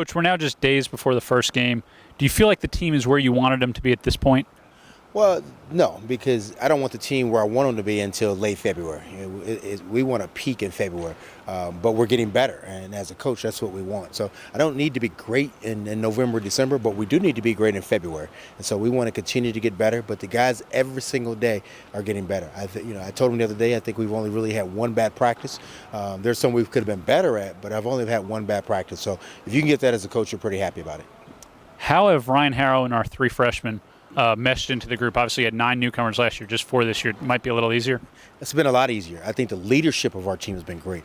Coach, we're now just days before the first game. Do you feel like the team is where you wanted them to be at this point? Well, no, because I don't want the team where I want them to be until late February. We want to peak in February, but we're getting better, and as a coach, that's what we want. So I don't need to be great in November, December, but we do need to be great in February. And so we want to continue to get better, but the guys every single day are getting better. I told them the other day, I think we've only really had one bad practice. There's some we could have been better at, but I've only had one bad practice. So if you can get that as a coach, you're pretty happy about it. How have Ryan Harrow and our three freshmen meshed into the group? Obviously, you had 9 newcomers last year, just 4 this year. It might be a little easier. It's been a lot easier. I think the leadership of our team has been great.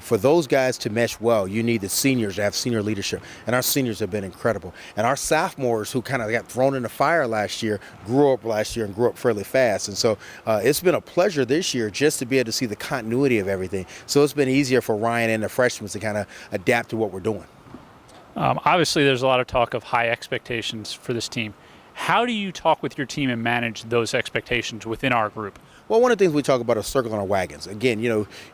For those guys to mesh well, you need the seniors to have senior leadership, and our seniors have been incredible. And our sophomores, who kind of got thrown in the fire last year, grew up last year and grew up fairly fast. And so it's been a pleasure this year just to be able to see the continuity of everything. So it's been easier for Ryan and the freshmen to kind of adapt to what we're doing. Obviously, there's a lot of talk of high expectations for this team. How do you talk with your team and manage those expectations within our group? Well, one of the things we talk about is circling our wagons. Again,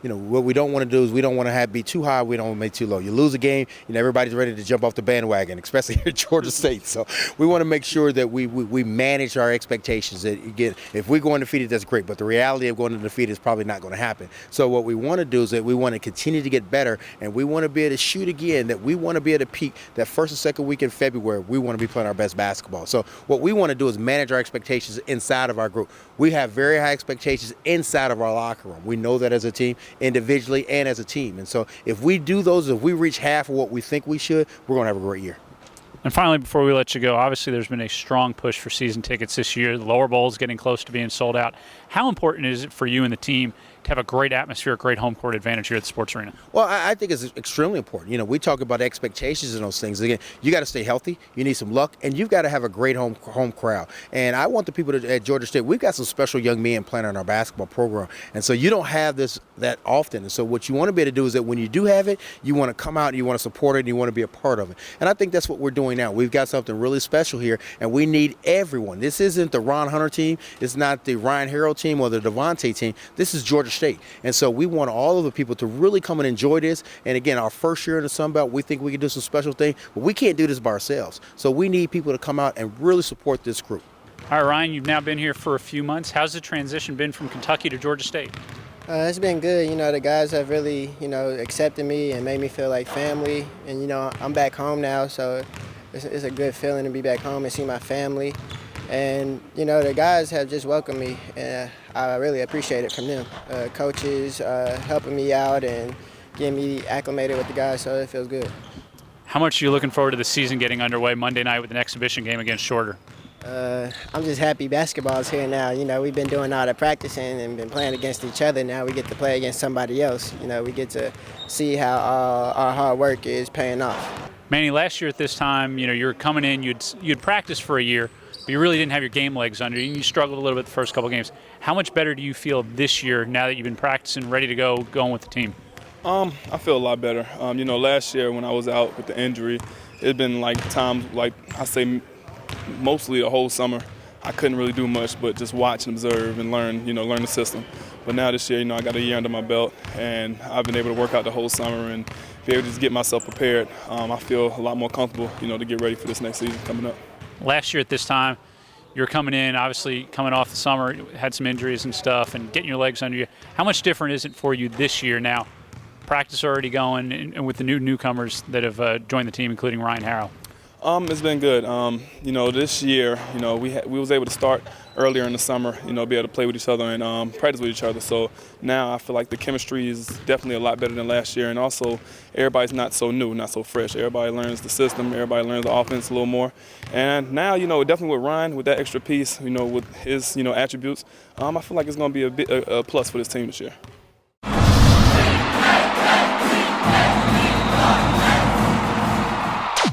what we don't want to do is we don't want to be too high, we don't want to be too low. You lose a game, everybody's ready to jump off the bandwagon, especially here at Georgia State. So we want to make sure that we manage our expectations. That, again, if we go undefeated, that's great, but the reality of going undefeated is probably not going to happen. So what we want to do is that we want to continue to get better, and we want to be able to shoot again, that we want to be able to peak that first and second week in February. We want to be playing our best basketball. So what we want to do is manage our expectations inside of our group. We have very high expectations inside of our locker room. We know that as a team, individually and as a team. And so if we do those, if we reach half of what we think we should, we're going to have a great year. And finally, before we let you go, obviously there's been a strong push for season tickets this year. The lower bowl is getting close to being sold out. How important is it for you and the team to have a great atmosphere, a great home court advantage here at the sports arena? Well, I think it's extremely important. We talk about expectations and those things. Again, you got to stay healthy. You need some luck, and you've got to have a great home crowd. And I want the people at Georgia State, we've got some special young men playing on our basketball program. And so you don't have this that often. And so what you want to be able to do is that when you do have it, you want to come out and you want to support it and you want to be a part of it. And I think that's what we're doing now. We've got something really special here, and we need everyone. This isn't the Ron Hunter team. It's not the Ryan Harrow team or the Devontae team. This is Georgia State. And so we want all of the people to really come and enjoy this. And again, our first year in the Sun Belt, we think we can do some special things, but we can't do this by ourselves. So we need people to come out and really support this group. All right, Ryan, you've now been here for a few months. How's the transition been from Kentucky to Georgia State? It's been good. The guys have really, accepted me and made me feel like family. And, I'm back home now, so it's a good feeling to be back home and see my family. And, the guys have just welcomed me, and I really appreciate it from them. Coaches helping me out and getting me acclimated with the guys, so it feels good. How much are you looking forward to the season getting underway Monday night with an exhibition game against Shorter? I'm just happy basketball's here now. We've been doing all the practicing and been playing against each other. Now we get to play against somebody else. We get to see how our hard work is paying off. Manny, last year at this time, you were coming in, you'd practiced for a year, but you really didn't have your game legs under you, and you struggled a little bit the first couple games. How much better do you feel this year now that you've been practicing, ready to go, going with the team? I feel a lot better. Last year when I was out with the injury, it's been times, I say mostly the whole summer, I couldn't really do much but just watch and observe and learn the system. But now this year, I got a year under my belt, and I've been able to work out the whole summer and be able to just get myself prepared. I feel a lot more comfortable, to get ready for this next season coming up. Last year at this time, you were coming in, obviously coming off the summer, had some injuries and stuff, and getting your legs under you. How much different is it for you this year now? Practice already going, and with the newcomers that have joined the team, including Ryan Harrow. It's been good. This year, we was able to start earlier in the summer, be able to play with each other and practice with each other. So now I feel like the chemistry is definitely a lot better than last year. And also, everybody's not so new, not so fresh. Everybody learns the system. Everybody learns the offense a little more. And now, definitely with Ryan, with that extra piece, with his, attributes, I feel like it's going to be a plus for this team this year.